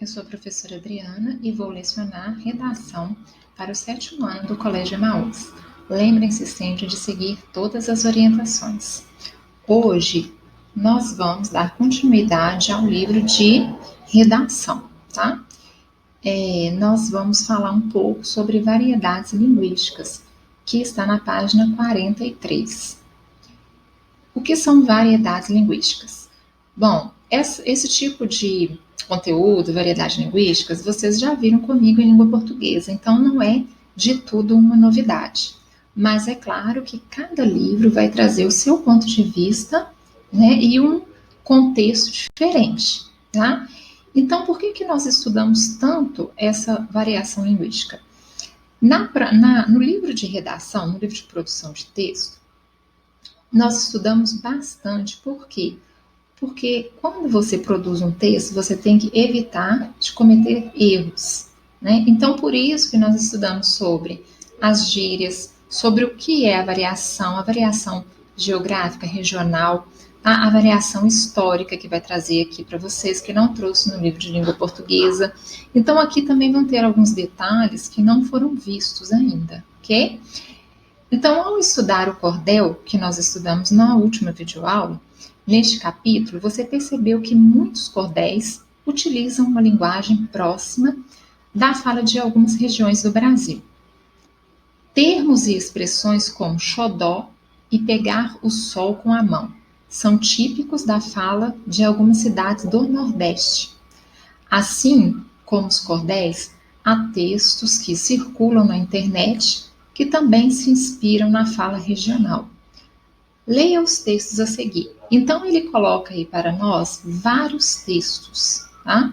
sou a professora Adriana e vou lecionar redação para o 7º ano do Colégio Emaús. Lembrem-se sempre de seguir todas as orientações. Hoje, nós vamos dar continuidade ao livro de redação, tá? Nós vamos falar um pouco sobre variedades linguísticas, que está na página 43. O que são variedades linguísticas? Bom, esse tipo de conteúdo, variedades linguísticas, vocês já viram comigo em língua portuguesa, então não é de tudo uma novidade. Mas é claro que cada livro vai trazer o seu ponto de vista, né, e um contexto diferente, tá? Então, por que nós estudamos tanto essa variação linguística? No livro de redação, no livro de produção de texto, nós estudamos bastante. Por quê? Porque quando você produz um texto, você tem que evitar de cometer erros, né? Então, por isso que nós estudamos sobre as gírias, sobre o que é a variação geográfica, regional, tá? A variação histórica que vai trazer aqui para vocês, que não trouxe no livro de língua portuguesa. Então, aqui também vão ter alguns detalhes que não foram vistos ainda, ok? Então, ao estudar o cordel, que nós estudamos na última videoaula, neste capítulo, você percebeu que muitos cordéis utilizam uma linguagem próxima da fala de algumas regiões do Brasil. Termos e expressões como xodó e pegar o sol com a mão são típicos da fala de algumas cidades do Nordeste. Assim como os cordéis, há textos que circulam na internet que também se inspiram na fala regional. Leia os textos a seguir. Então, ele coloca aí para nós vários textos, tá?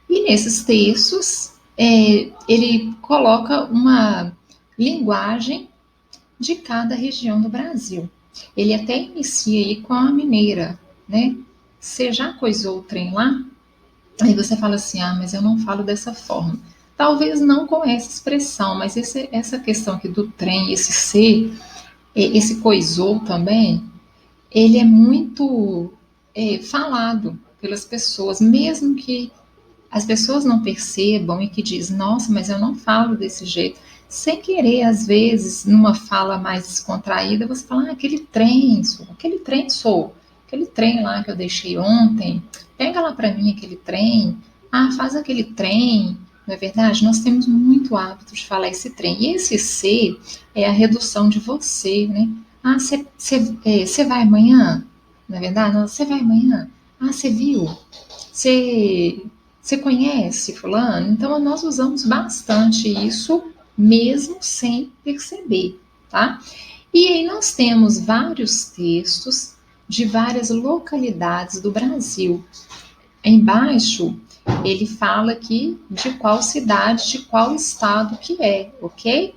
E nesses textos, ele coloca uma linguagem de cada região do Brasil. Ele até inicia aí com a mineira, né? Você já coisou o trem lá? Aí você fala assim, mas eu não falo dessa forma. Talvez não com essa expressão, mas essa questão aqui do trem, esse ser, esse coisou também, ele é muito falado pelas pessoas, mesmo que as pessoas não percebam e que diz, nossa, mas eu não falo desse jeito. Sem querer, às vezes, numa fala mais descontraída, você fala, aquele trem lá que eu deixei ontem, pega lá para mim aquele trem, faz aquele trem, não é verdade? Nós temos muito hábito de falar esse trem, e esse ser é a redução de você, né? Você vai amanhã? Não é verdade? Você vai amanhã? Você viu? Você conhece fulano? Então, nós usamos bastante isso, mesmo sem perceber, tá? E aí nós temos vários textos de várias localidades do Brasil. Embaixo, ele fala aqui de qual cidade, de qual estado que é, ok?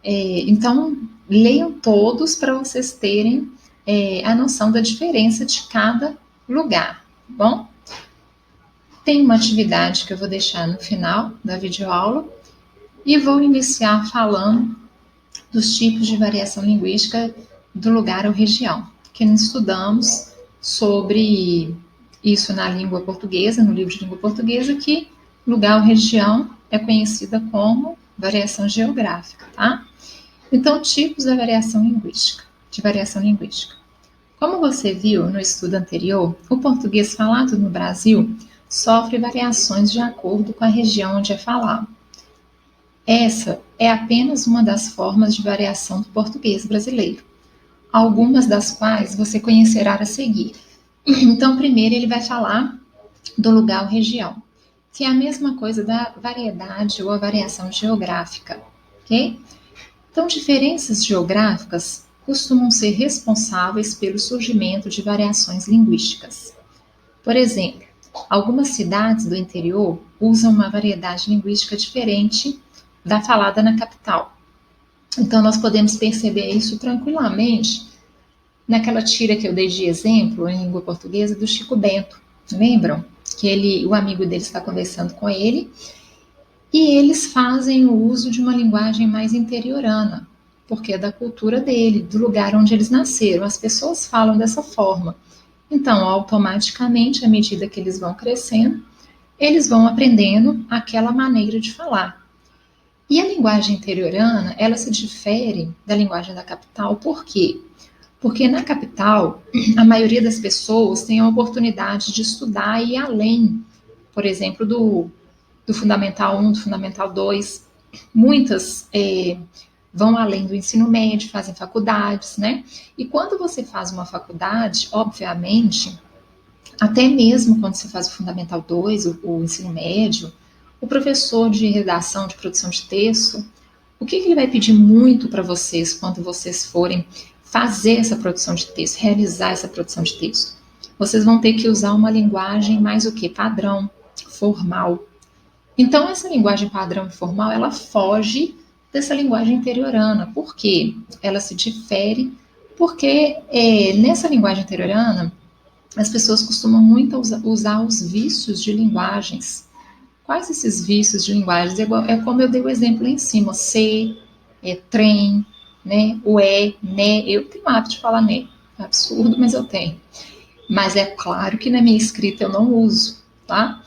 Então, leiam todos para vocês terem a noção da diferença de cada lugar, tá bom? Tem uma atividade que eu vou deixar no final da videoaula e vou iniciar falando dos tipos de variação linguística do lugar ou região, que nós estudamos sobre isso na língua portuguesa, no livro de língua portuguesa, que lugar ou região é conhecida como variação geográfica, tá? Então, tipos da variação linguística, Como você viu no estudo anterior, o português falado no Brasil sofre variações de acordo com a região onde é falado. Essa é apenas uma das formas de variação do português brasileiro, algumas das quais você conhecerá a seguir. Então, primeiro ele vai falar do lugar ou região, que é a mesma coisa da variedade ou a variação geográfica, ok? Então, diferenças geográficas costumam ser responsáveis pelo surgimento de variações linguísticas. Por exemplo, algumas cidades do interior usam uma variedade linguística diferente da falada na capital. Então, nós podemos perceber isso tranquilamente naquela tira que eu dei de exemplo em língua portuguesa do Chico Bento. Lembram? Que o amigo dele está conversando com ele e eles fazem o uso de uma linguagem mais interiorana, porque é da cultura dele, do lugar onde eles nasceram. As pessoas falam dessa forma. Então, automaticamente, à medida que eles vão crescendo, eles vão aprendendo aquela maneira de falar. E a linguagem interiorana, ela se difere da linguagem da capital, por quê? Porque na capital, a maioria das pessoas tem a oportunidade de estudar e ir além, por exemplo, do Fundamental 1, do Fundamental 2. Muitas vão além do ensino médio, fazem faculdades, né? E quando você faz uma faculdade, obviamente, até mesmo quando você faz o Fundamental 2, o ensino médio, o professor de redação, de produção de texto, o que ele vai pedir muito para vocês quando vocês forem fazer essa produção de texto, realizar essa produção de texto? Vocês vão ter que usar uma linguagem mais o que? Padrão, formal. Então, essa linguagem padrão e formal, ela foge dessa linguagem interiorana. Por quê? Ela se difere porque nessa linguagem interiorana, as pessoas costumam muito usar os vícios de linguagens. Quais esses vícios de linguagens? É como eu dei o exemplo lá em cima, trem, né? O né? Eu tenho o hábito de falar né. É absurdo, mas eu tenho. Mas é claro que na minha escrita eu não uso, tá?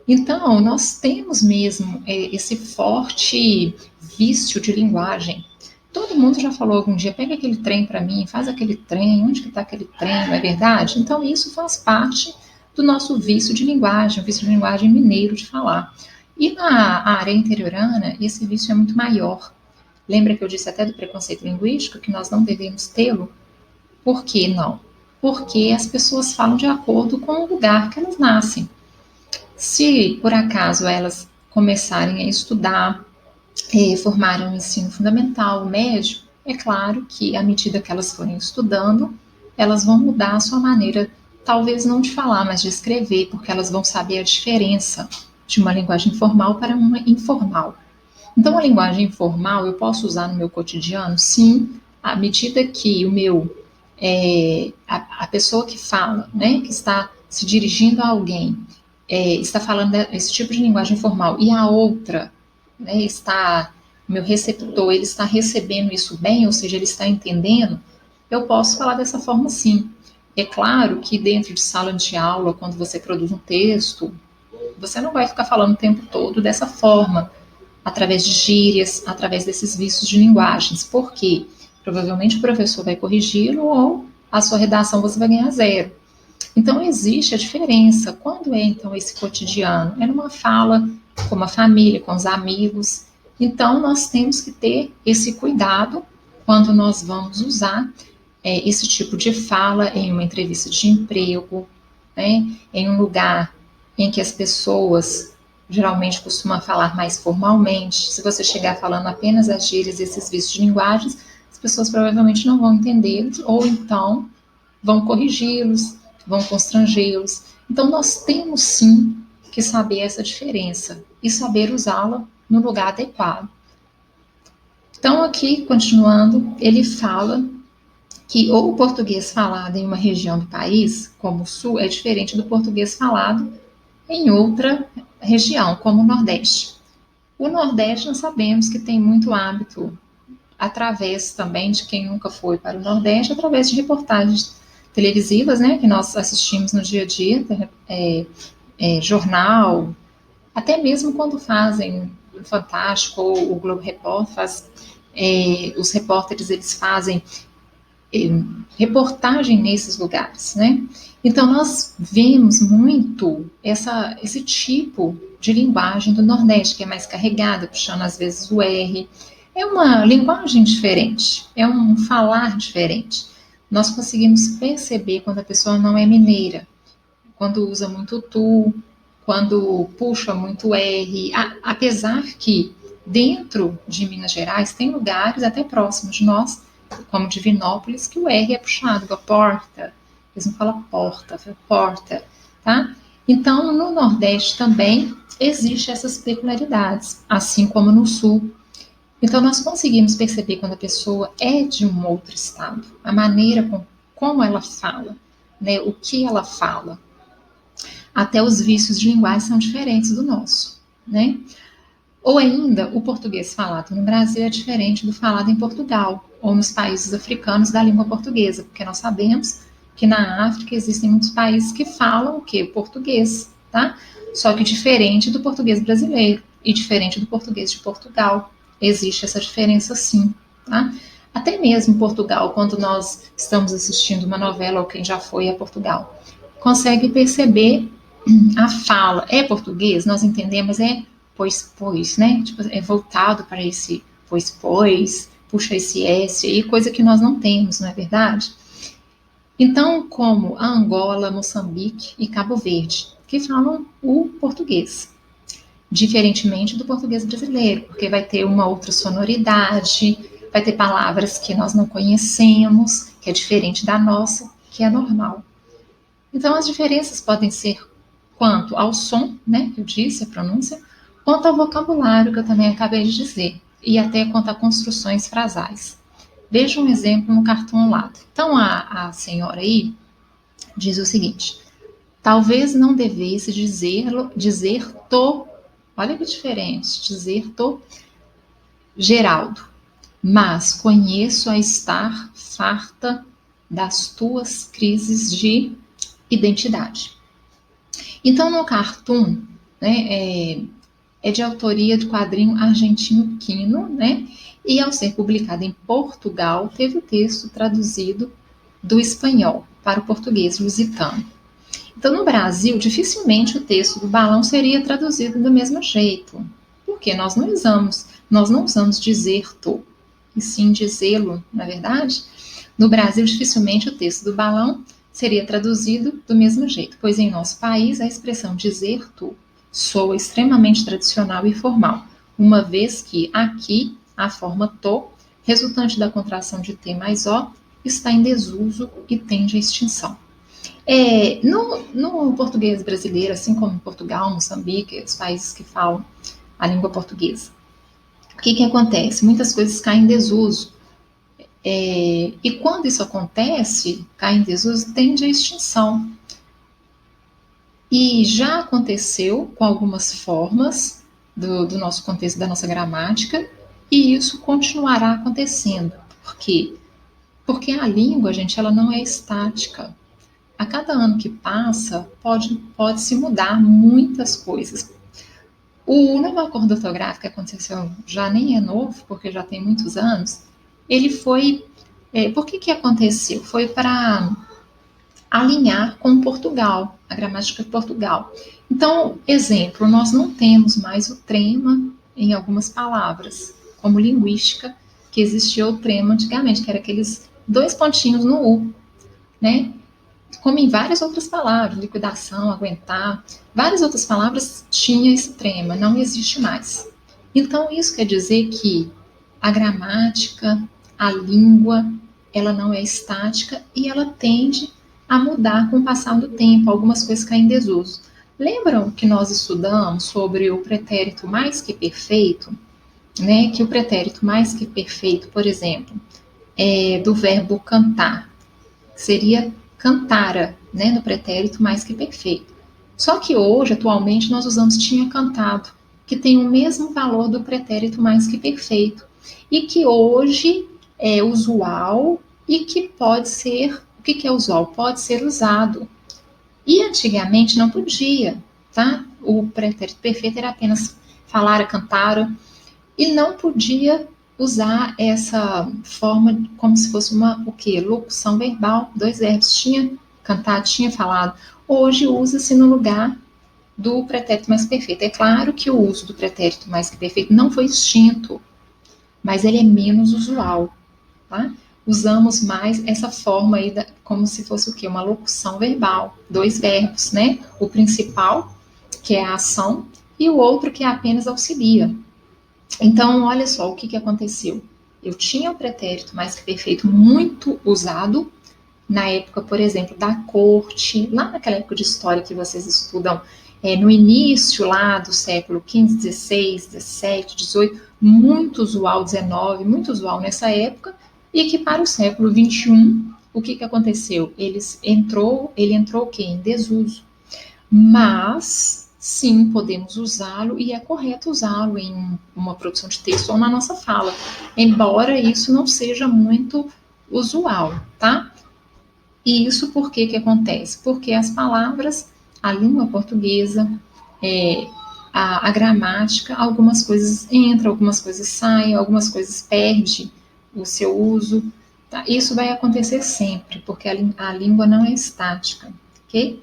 Então, nós temos mesmo esse forte vício de linguagem. Todo mundo já falou algum dia, pega aquele trem para mim, faz aquele trem, onde que está aquele trem, não é verdade? Então, isso faz parte do nosso vício de linguagem, o vício de linguagem mineiro de falar. E na área interiorana, esse vício é muito maior. Lembra que eu disse até do preconceito linguístico, que nós não devemos tê-lo? Por que não? Porque as pessoas falam de acordo com o lugar que elas nascem. Se por acaso elas começarem a estudar, formarem um ensino fundamental, médio, é claro que à medida que elas forem estudando, elas vão mudar a sua maneira, talvez não de falar, mas de escrever, porque elas vão saber a diferença de uma linguagem formal para uma informal. Então, a linguagem informal eu posso usar no meu cotidiano? Sim, à medida que a pessoa que fala, né, que está se dirigindo a alguém, está falando esse tipo de linguagem formal e a outra, né, o meu receptor, ele está recebendo isso bem, ou seja, ele está entendendo, eu posso falar dessa forma sim. É claro que dentro de sala de aula, quando você produz um texto, você não vai ficar falando o tempo todo dessa forma, através de gírias, através desses vícios de linguagens. Por quê? Provavelmente o professor vai corrigi-lo ou a sua redação você vai ganhar 0. Então, existe a diferença. Quando é, então, esse cotidiano? É numa fala com a família, com os amigos. Então, nós temos que ter esse cuidado quando nós vamos usar esse tipo de fala em uma entrevista de emprego, né? Em um lugar em que as pessoas geralmente costumam falar mais formalmente. Se você chegar falando apenas as gírias e esses vícios de linguagens, as pessoas provavelmente não vão entender, ou então vão corrigi-los, vão constrangê-los. Então, nós temos sim que saber essa diferença e saber usá-la no lugar adequado. Então, aqui, continuando, ele fala que ou o português falado em uma região do país, como o Sul, é diferente do português falado em outra região, como o Nordeste. O Nordeste, nós sabemos que tem muito hábito, através também de quem nunca foi para o Nordeste, através de reportagens televisivas, né, que nós assistimos no dia a dia, jornal, até mesmo quando fazem o Fantástico ou o Globo Repórter, os repórteres eles fazem reportagem nesses lugares, né? Então nós vemos muito esse tipo de linguagem do Nordeste, que é mais carregada, puxando às vezes o R. É uma linguagem diferente, é um falar diferente. Nós conseguimos perceber quando a pessoa não é mineira, quando usa muito tu, quando puxa muito R, apesar que dentro de Minas Gerais tem lugares até próximos de nós, como Divinópolis, que o R é puxado, igual porta, eles não falam porta, fala porta, tá? Então, no Nordeste também existem essas peculiaridades, assim como no Sul. Então, nós conseguimos perceber quando a pessoa é de um outro estado, a maneira como ela fala, né, o que ela fala. Até os vícios de linguagem são diferentes do nosso, né? Ou ainda, o português falado no Brasil é diferente do falado em Portugal ou nos países africanos da língua portuguesa, porque nós sabemos que na África existem muitos países que falam o quê? Português, tá? só que diferente do português brasileiro e diferente do português de Portugal. Existe essa diferença sim, tá? Até mesmo em Portugal, quando nós estamos assistindo uma novela, ou quem já foi a Portugal, consegue perceber a fala. É português, nós entendemos, pois, né? Tipo, é voltado para esse pois, puxa esse S aí, coisa que nós não temos, não é verdade? Então, como a Angola, Moçambique e Cabo Verde, que falam o português, diferentemente do português brasileiro, porque vai ter uma outra sonoridade, vai ter palavras que nós não conhecemos, que é diferente da nossa, que é normal. Então, as diferenças podem ser quanto ao som, né, que eu disse, a pronúncia, quanto ao vocabulário, que eu também acabei de dizer, e até quanto a construções frasais. Veja um exemplo no cartão ao lado. Então, a senhora aí diz o seguinte: talvez não devesse dizer tô, olha que diferente, dizer tô Geraldo, mas conheço a estar farta das tuas crises de identidade. Então, no cartoon, né, é de autoria do quadrinho argentino Quino, né? E ao ser publicado em Portugal, teve o texto traduzido do espanhol para o português lusitano. Então, no Brasil, dificilmente o texto do balão seria traduzido do mesmo jeito, porque nós não usamos dizer tô, e sim dizê-lo, na verdade. No Brasil, dificilmente o texto do balão seria traduzido do mesmo jeito, pois em nosso país a expressão dizer tu soa extremamente tradicional e formal, uma vez que aqui a forma to, resultante da contração de t mais o, está em desuso e tende à extinção. No português brasileiro, assim como em Portugal, Moçambique, os países que falam a língua portuguesa, o que acontece? Muitas coisas caem em desuso. E quando isso acontece, cai em desuso, tende à extinção. E já aconteceu com algumas formas do nosso contexto, da nossa gramática, e isso continuará acontecendo. Por quê? Porque a língua, gente, ela não é estática. A cada ano que passa, pode se mudar muitas coisas. O novo acordo ortográfico que aconteceu já nem é novo, porque já tem muitos anos. Ele foi. Por que aconteceu? Foi para alinhar com Portugal, a gramática de Portugal. Então, exemplo, nós não temos mais o trema em algumas palavras, como linguística, que existia o trema antigamente, que era aqueles dois pontinhos no U, né? Como em várias outras palavras, liquidação, aguentar, várias outras palavras tinha esse trema, não existe mais. Então, isso quer dizer que a gramática, a língua, ela não é estática e ela tende a mudar com o passar do tempo, algumas coisas caem em desuso. Lembram que nós estudamos sobre o pretérito mais que perfeito? Né? Que o pretérito mais que perfeito, por exemplo, é do verbo cantar, seria cantara, né, no pretérito mais que perfeito. Só que hoje, atualmente, nós usamos tinha cantado, que tem o mesmo valor do pretérito mais que perfeito, e que hoje é usual e que pode ser, o que é usual? Pode ser usado. E antigamente não podia, tá? O pretérito perfeito era apenas falar, cantar, e não podia usar essa forma como se fosse o quê? Locução verbal, dois verbos, tinha cantado, tinha falado. Hoje usa-se no lugar do pretérito mais que perfeito. É claro que o uso do pretérito mais que perfeito não foi extinto, mas ele é menos usual, tá? Usamos mais essa forma aí, como se fosse o quê? Uma locução verbal, dois verbos, né? O principal, que é a ação, e o outro que é apenas auxilia. Então, olha só o que aconteceu. Eu tinha o pretérito mais que perfeito muito usado na época, por exemplo, da corte, lá naquela época de história que vocês estudam, no início lá do século XV, XVI, XVII, XVIII, muito usual, XIX, muito usual nessa época, e que para o século XXI, o que aconteceu? Ele entrou o quê? Em desuso. Mas sim, podemos usá-lo e é correto usá-lo em uma produção de texto ou na nossa fala, embora isso não seja muito usual, tá? E isso por que acontece? Porque as palavras, a língua portuguesa, a gramática, algumas coisas entram, algumas coisas saem, algumas coisas perdem o seu uso. Tá? Isso vai acontecer sempre, porque a língua não é estática, ok?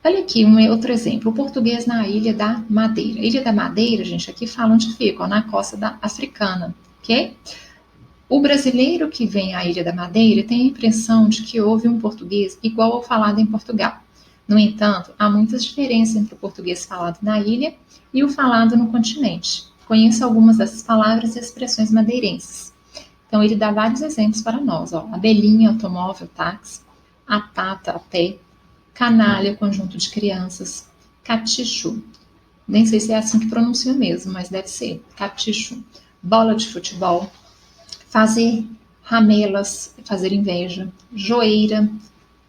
Olha aqui outro exemplo, o português na Ilha da Madeira. Ilha da Madeira, gente, aqui fala onde fica, na costa africana, ok? O brasileiro que vem à Ilha da Madeira tem a impressão de que houve um português igual ao falado em Portugal. No entanto, há muitas diferenças entre o português falado na ilha e o falado no continente. Conheça algumas dessas palavras e expressões madeirenses. Então, ele dá vários exemplos para nós. Abelhinha, automóvel, táxi, a pata, a pé, canalha, conjunto de crianças, catichu. Nem sei se é assim que pronuncia mesmo, mas deve ser. Catichu. Bola de futebol, fazer ramelas, fazer inveja, joeira,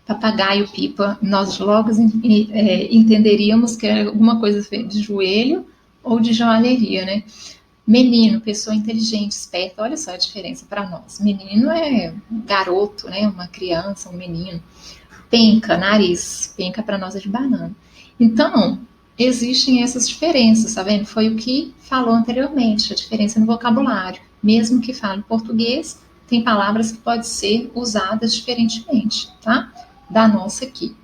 papagaio, pipa. Nós logo entenderíamos que é alguma coisa de joelho ou de joalheria, né? Menino, pessoa inteligente, esperta. Olha só a diferença para nós. Menino é um garoto, né? Uma criança, um menino. Penca, nariz. Penca para nós é de banana. Então, existem essas diferenças, tá vendo? Foi o que falou anteriormente, a diferença no vocabulário. Mesmo que fale português, tem palavras que podem ser usadas diferentemente, tá? Da nossa aqui.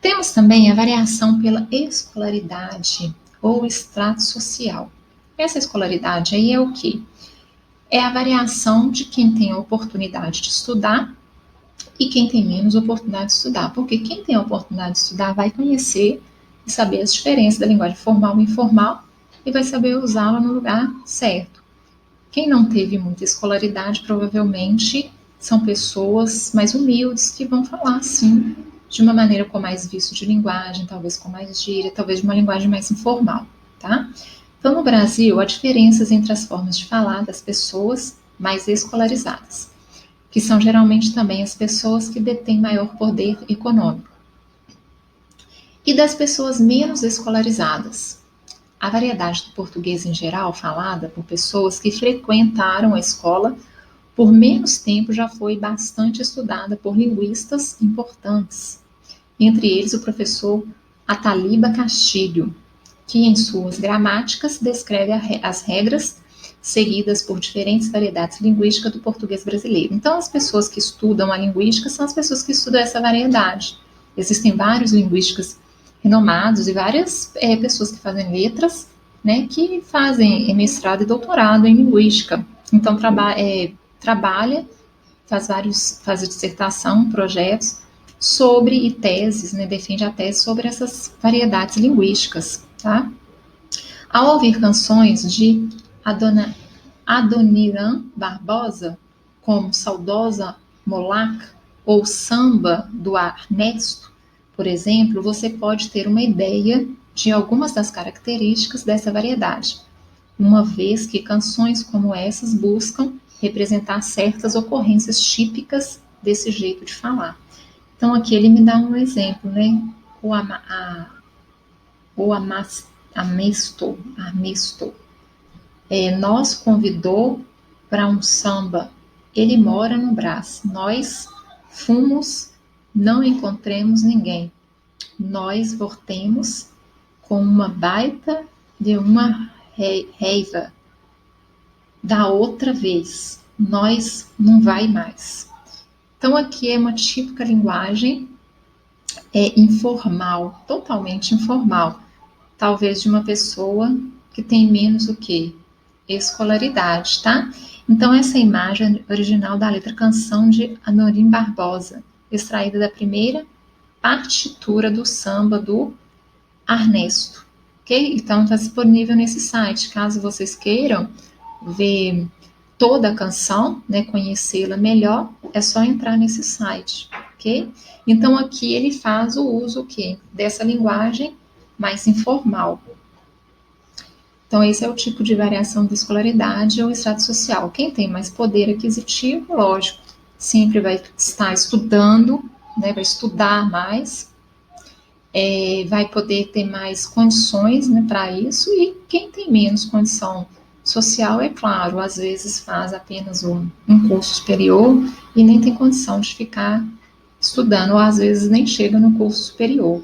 Temos também a variação pela escolaridade ou extrato social. Essa escolaridade aí é o quê? É a variação de quem tem a oportunidade de estudar e quem tem menos oportunidade de estudar. Porque quem tem a oportunidade de estudar vai conhecer e saber as diferenças da linguagem formal e informal e vai saber usá-la no lugar certo. Quem não teve muita escolaridade provavelmente são pessoas mais humildes que vão falar assim de uma maneira com mais vício de linguagem, talvez com mais gíria, talvez de uma linguagem mais informal, tá? Então, no Brasil, há diferenças entre as formas de falar das pessoas mais escolarizadas, que são geralmente também as pessoas que detêm maior poder econômico, e das pessoas menos escolarizadas. A variedade do português em geral, falada por pessoas que frequentaram a escola por menos tempo, já foi bastante estudada por linguistas importantes, entre eles o professor Ataliba Castilho, que em suas gramáticas descreve as regras seguidas por diferentes variedades linguísticas do português brasileiro. Então, as pessoas que estudam a linguística são as pessoas que estudam essa variedade. Existem vários linguistas renomados e várias pessoas que fazem letras, né, que fazem mestrado e doutorado em linguística. Então, trabalha, faz dissertação, projetos sobre e teses, né, defende a tese sobre essas variedades linguísticas, tá? Ao ouvir canções de Adoniran Barbosa, como Saudosa Molac ou Samba do Ernesto, por exemplo, você pode ter uma ideia de algumas das características dessa variedade, uma vez que canções como essas buscam representar certas ocorrências típicas desse jeito de falar. Então, aqui ele me dá um exemplo, né? Armesto, nós convidou para um samba, ele mora no Brás, nós fomos, não encontremos ninguém, nós voltemos com uma baita de uma reiva, da outra vez, nós não vai mais. Então, aqui é uma típica linguagem informal, totalmente informal, talvez de uma pessoa que tem menos o que? Escolaridade, tá? Então, essa imagem original da letra Canção de Anorim Barbosa, extraída da primeira partitura do samba do Ernesto, ok? Então, está disponível nesse site, caso vocês queiram ver toda a canção, né, conhecê-la melhor, é só entrar nesse site, ok? Então, aqui ele faz o uso o quê? Dessa linguagem mais informal. Então, esse é o tipo de variação da escolaridade ou extrato social. Quem tem mais poder aquisitivo, lógico, sempre vai estar estudando, né, vai estudar mais, vai poder ter mais condições, né, para isso, e quem tem menos condição social, é claro, às vezes faz apenas um curso superior e nem tem condição de ficar estudando, ou às vezes nem chega no curso superior.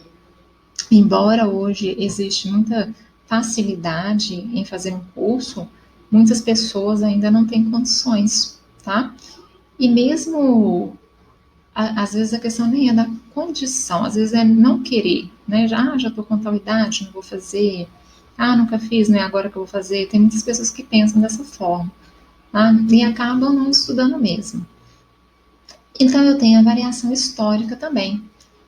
Embora hoje existe muita facilidade em fazer um curso, muitas pessoas ainda não têm condições, tá? E mesmo, às vezes a questão nem é da condição, às vezes é não querer, né? Já estou com tal idade, não vou fazer. Nunca fiz, né? Agora que eu vou fazer. Tem muitas pessoas que pensam dessa forma, tá? E acabam não estudando mesmo. Então eu tenho a variação histórica também.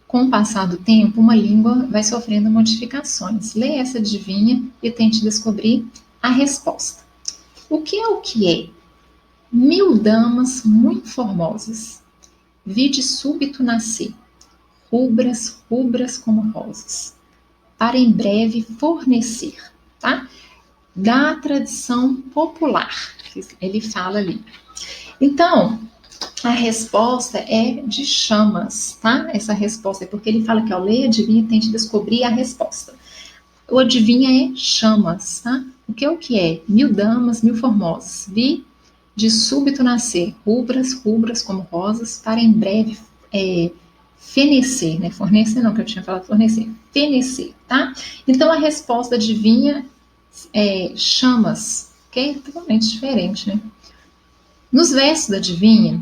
Com o passar do tempo, uma língua vai sofrendo modificações. Leia essa adivinha e tente descobrir a resposta. O que é o que é? 1000 damas muito formosas, vi de súbito nascer, rubras, rubras como rosas, para em breve fornecer, tá? Da tradição popular, ele fala ali. Então, a resposta é de chamas, tá? Essa resposta é porque ele fala que ao ler, adivinha, tente descobrir a resposta. O adivinha é chamas, tá? O que é? 1000 damas, mil formosas. Vi de súbito nascer, rubras, rubras como rosas, para em breve fenecer, né? Fornecer não, que eu tinha falado fornecer. Fenecer, tá? Então a resposta adivinha é chamas, ok? Totalmente diferente, né? Nos versos da adivinha,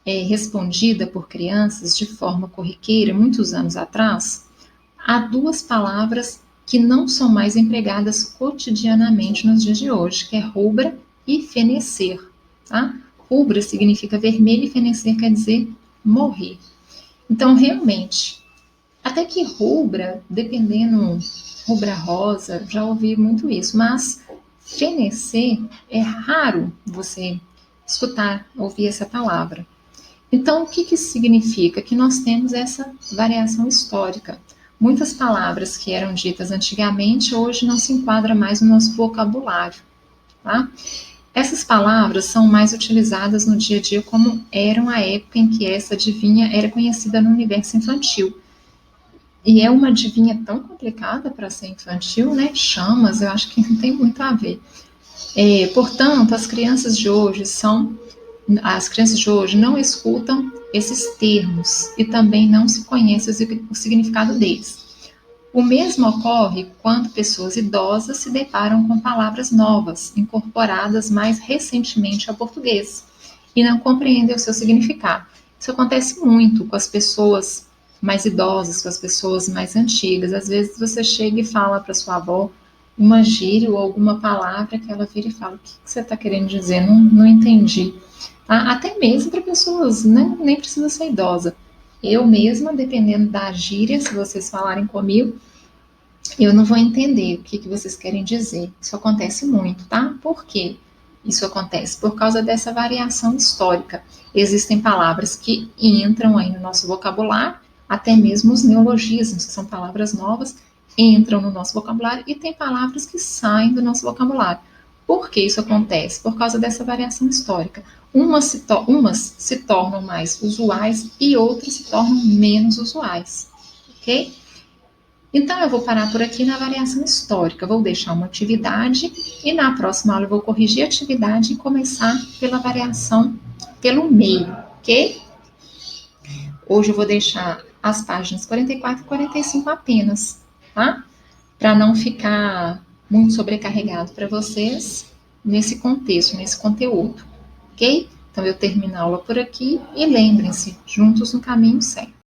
respondida por crianças de forma corriqueira muitos anos atrás, há 2 palavras que não são mais empregadas cotidianamente nos dias de hoje, que é rubra e fenecer. Tá? Rubra significa vermelho e fenecer quer dizer morrer. Então, realmente, até que rubra, dependendo, rubra rosa, já ouvi muito isso, mas fenecer é raro você escutar, ouvir essa palavra. Então, o que isso significa? Que nós temos essa variação histórica. Muitas palavras que eram ditas antigamente, hoje não se enquadram mais no nosso vocabulário. Tá? Essas palavras são mais utilizadas no dia a dia como eram a época em que essa adivinha era conhecida no universo infantil. E é uma adivinha tão complicada para ser infantil, né? Chamas, eu acho que não tem muito a ver. Portanto, as crianças de hoje não escutam esses termos e também não se conhece o significado deles. O mesmo ocorre quando pessoas idosas se deparam com palavras novas, incorporadas mais recentemente ao português, e não compreendem o seu significado. Isso acontece muito com as pessoas mais idosas, com as pessoas mais antigas. Às vezes você chega e fala para sua avó uma gíria ou alguma palavra que ela vira e fala: o que você está querendo dizer? Não entendi. Tá? Até mesmo para pessoas, nem precisa ser idosa. Eu mesma, dependendo da gíria, se vocês falarem comigo, eu não vou entender o que vocês querem dizer. Isso acontece muito, tá? Por quê? Isso acontece por causa dessa variação histórica. Existem palavras que entram aí no nosso vocabulário, até mesmo os neologismos, que são palavras novas, entram no nosso vocabulário, e tem palavras que saem do nosso vocabulário. Por que isso acontece? Por causa dessa variação histórica. Umas se tornam mais usuais e outras se tornam menos usuais, ok? Então, eu vou parar por aqui na variação histórica. Vou deixar uma atividade e na próxima aula eu vou corrigir a atividade e começar pela variação pelo meio, ok? Hoje eu vou deixar as páginas 44 e 45 apenas, tá? Para não ficar muito sobrecarregado para vocês nesse contexto, nesse conteúdo, ok? Então, eu termino a aula por aqui e lembrem-se, juntos no caminho certo.